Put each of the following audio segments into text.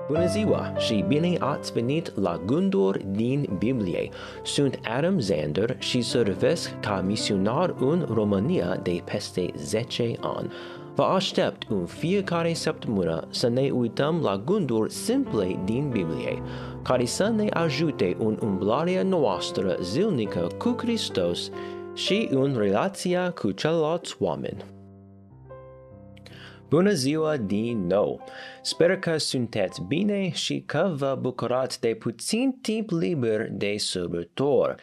Bună ziua și bine ați venit la Gânduri din Biblie. Sunt Adam Zander și servesc ca misionar în România de peste 10 ani. Vă aștept în fiecare săptămână să ne uităm la gânduri simple din Biblie, care să ne ajute în umblarea noastră zilnică cu Hristos și în relația cu ceilalți oameni. Bună ziua din nou! Sper că sunteți bine și că vă bucurați de puțin timp liber de sărbători,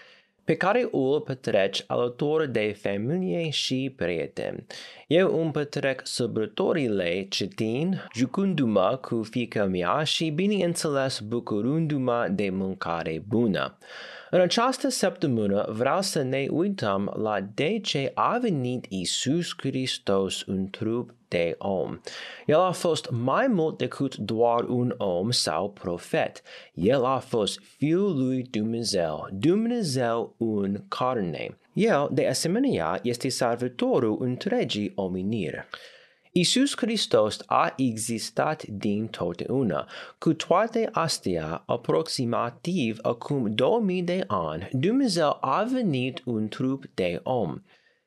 pe care îl petreci alături de familie și prieteni. Eu îmi petrec sărbătorile citind, jucându-mă cu fiica mea și, bineînțeles, bucurându-mă de mâncare bună. În această săptămână vreau să ne uităm la de ce a venit Iisus Hristos în trup de om. El a fost mai mult decât doar un om sau profet. El a fost Fiul lui Dumnezeu, Dumnezeu în carne. El, de asemenea, este salvatorul întregii omeniri. Iisus Hristos a existat din totdeauna. Cu toate astea, aproximativ acum 2000 de ani, Dumnezeu a venit în trup de om.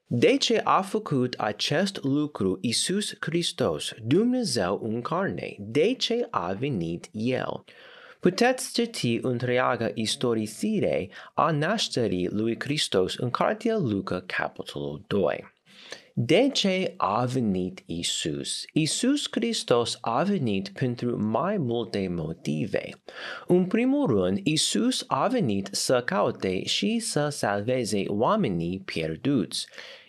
De ce a făcut acest lucru Iisus Hristos, Dumnezeu în carne? De ce a venit El? Puteți citi întreaga istorisire a nașterii lui Hristos în cartea Luca, capitolul 2. De ce a venit Iisus? Iisus Hristos a venit pentru mai multe motive. În primul rând, Iisus a venit să caute și să salveze oamenii pierduți.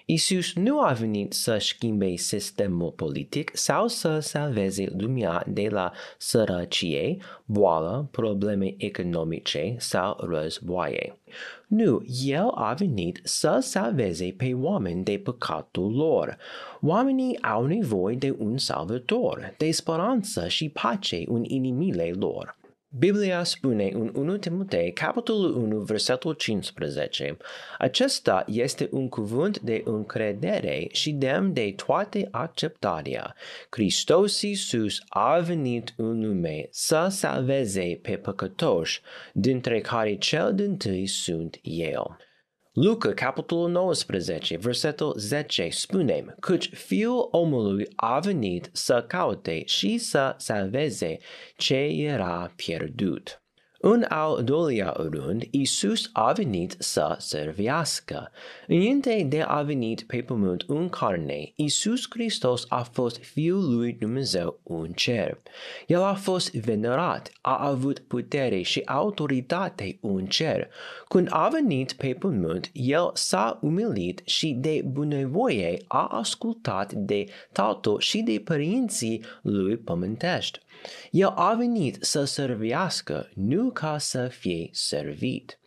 Iisus nu a venit să schimbe sistemul politic sau să salveze lumea de la sărăcie, boală, probleme economice sau războaie. Nu, El a venit să salveze pe oameni de păcatul lor. Oamenii au nevoie de un salvator, de speranță și pace în inimile lor. Biblia spune în 1 Timotei, capitolul 1, versetul 15, acesta este un cuvânt de încredere și demn de toată acceptarea. Hristos Iisus a venit în lume să salveze pe păcătoși, dintre care cel dintâi sunt eu. Luca, capitolul 19, versetul 10, spune, căci Fiul omului a venit să caute și să salveze ce era pierdut. În al doilea rând, Iisus a venit să servească. Înainte de a venit pe pământ în carne, Iisus Hristos a fost Fiul lui Dumnezeu în cer. El a fost venerat, a avut putere și autoritate în cer. Când a venit pe pământ, El s-a umilit și de bunăvoie a ascultat de Tatăl și de părinții lui pământești. El a venit să servească, nu ca să fie servit.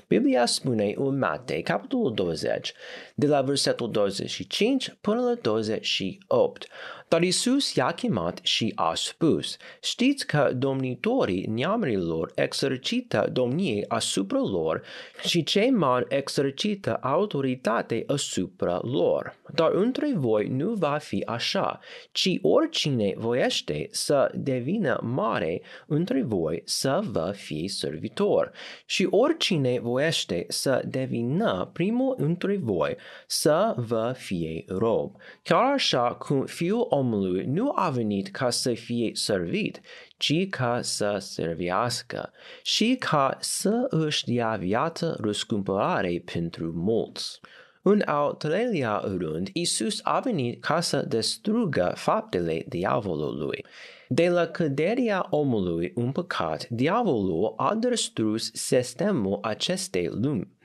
Biblia spune în Matei, capitolul 20, de la versetul 25 până la 28. Dar Iisus i-a chemat și a spus, știți că domnitorii neamurilor exercită domnie asupra lor și cei mari exercită autoritate asupra lor. Dar între voi nu va fi așa, ci oricine voiește să devină mare între voi să vă fie servitor și oricine voiește să devină primul între voi să vă fie rob. Chiar așa cum Fiul omului nu a venit ca să fie servit, ci ca să servească și ca să își dea viață răscumpărare pentru mulți. În al treilea rând, Iisus a venit ca să destrugă faptele diavolului. De la căderea omului în păcat, diavolul a distrus sistemul acestei lumi.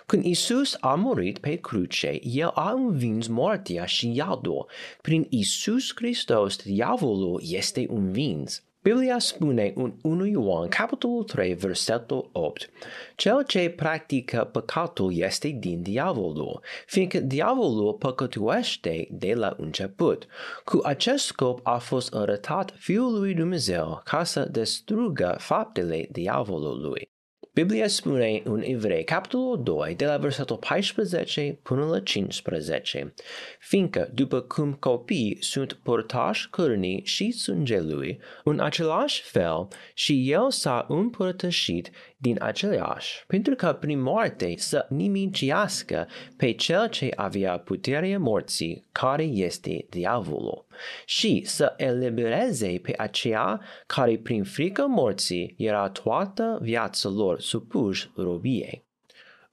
Când Iisus a murit pe cruce, El a învins moartea și iadul. Prin Iisus Hristos, diavolul este învins. Biblia spune în 1 Ioan, capitolul 3, versetul 8, cel ce practică păcatul este din diavolul, fiindcă diavolul păcătuiește de la început. Cu acest scop a fost arătat Fiul lui Dumnezeu ca să destrugă faptele diavolului. Biblia spune în Evrei, capitolul 2, de la versetul 14 până la 15, fiindcă după cum copiii sunt părtași cărnii și sângelui, în același fel și el s-a împărtășit din aceleași, pentru că prin moarte să nimicească pe cel ce avea puterea morții, care este diavolul, și să elibereze pe aceia care prin frică morții era toată viața lor supuși robiei.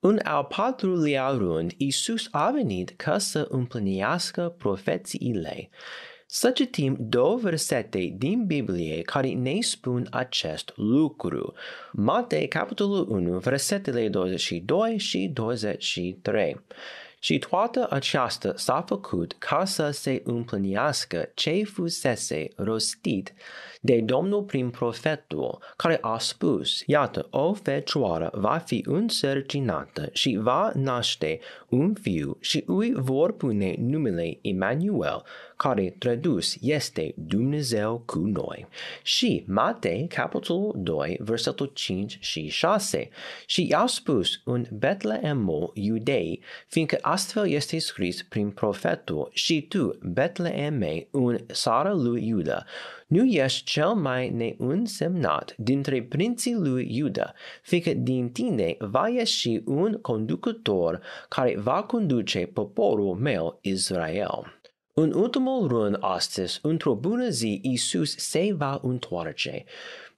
În al patrulea rând, Iisus a venit ca să împlinească profețiile. Să citim două versete din Biblie care ne spun acest lucru. Matei, capitolul 1, versetele 22 și 23. Și toată aceasta s-a făcut ca să se împlinească ce fusese rostit de Domnul prin profetul, care a spus, iată, o fecioară va fi însărcinată și va naște un fiu și îi vor pune numele Emanuel, care tradus este Dumnezeu cu noi. Și Matei, capitolul 2, versetul 5 și 6. Și i-a spus în Betleemul Iudei, fiindcă astfel este scris prin profetul, și tu, Betleeme, în țara lui Iuda, nu ești cel mai neînsemnat dintre prinții lui Iuda, fiindcă din tine va ieși un conducător care va conduce poporul meu Israel. În ultimul rând, astăzi, într-o bună zi, Iisus se va întoarce.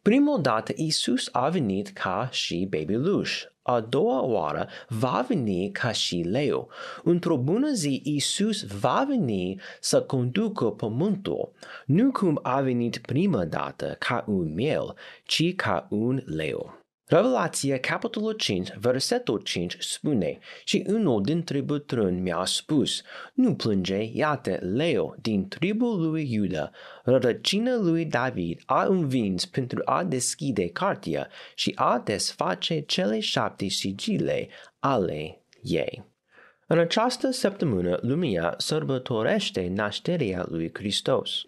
Prima dată, Iisus a venit ca și bebeluș. A doua oară va veni ca și leu. Într-o bună zi, Iisus va veni să conducă pământul, nu cum a venit prima dată ca un miel, ci ca un leu. Revelația, capitolul 5, versetul 5 spune, și unul dintre bătrâni mi-a spus, nu plânge, iată, leu din tribul lui Iuda, rădăcina lui David, a învins pentru a deschide cartea și a desface cele 7 sigile ale ei. În această săptămână, lumea sărbătorește nașterea lui Hristos.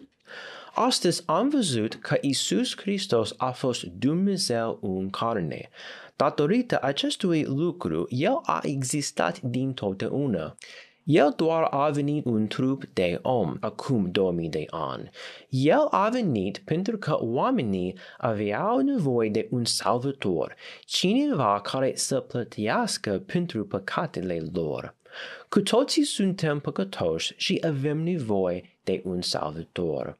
Astăzi am văzut că Iisus Hristos a fost Dumnezeu în carne. Datorită acestui lucru, El a existat dintotdeauna. El doar a venit în trup de om acum 2000 de ani. El a venit pentru că oamenii aveau nevoie de un salvator, cineva care să plătească pentru păcatele lor. Cu toții suntem păcătoși și avem nevoie de un salvator.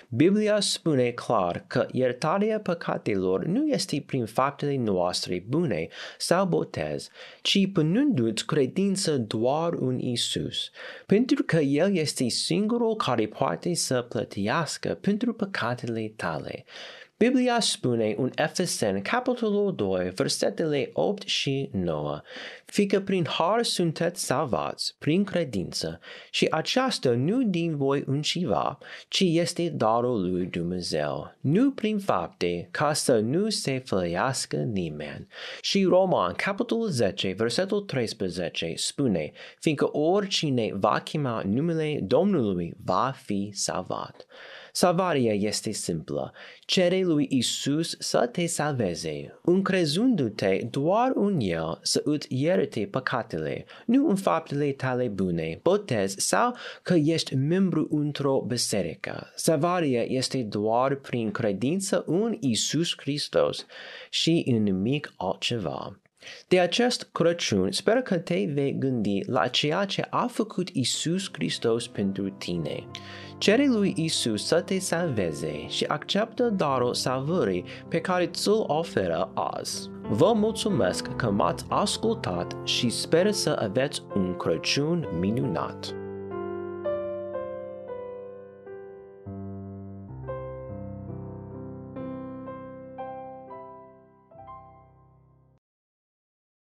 Biblia spune clar că iertarea păcatelor nu este prin faptele noastre bune sau botez, ci punându-ți credință doar în Iisus, pentru că El este singurul care poate să plătească pentru păcatele tale. Biblia spune în Efeseni, capitolul 2, versetele 8 și 9, fiindcă prin har sunteți salvați, prin credință, și aceasta nu din voi înșiva, ci este darul lui Dumnezeu, nu prin fapte, ca să nu se fălească nimeni. Și Roman, capitolul 10, versetul 13, spune, fiindcă oricine va chema numele Domnului va fi salvat. Salvarea este simplă. Cere lui Iisus să te salveze, încrezându-te doar în El să îți ierte păcatele, nu în faptele tale bune, botez sau că ești membru într-o biserică. Salvarea este doar prin credință în Iisus Hristos și în nimic altceva. De acest Crăciun, sper că te vei gândi la ceea ce a făcut Iisus Hristos pentru tine. Cere lui Iisus să te salveze și acceptă darul salvării pe care ți-l oferă azi. Vă mulțumesc că m-ați ascultat și sper să aveți un Crăciun minunat.